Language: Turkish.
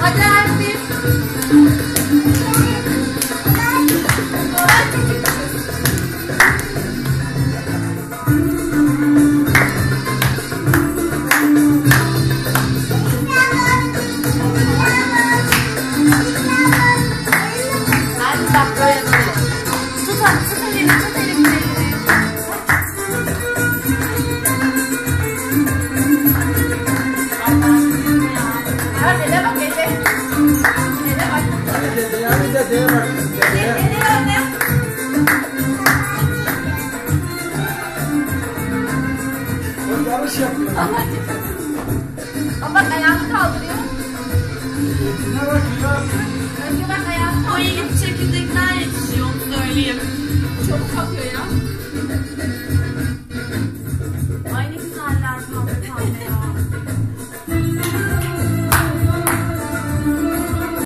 Hadi Elfin. Hadi bak böyle böyle. Tut elini, tut elini. Hadi ele bak ele. Ele bak. Hadi dedeye bak. Ele anne. O yarış yapıyor. Ama bak ayağını kaldırıyor. Ne bakıyor? Önce bak ayağını O kaldırıyor. ilginç çekirdekler yetişiyor, onu söyleyeyim. Çok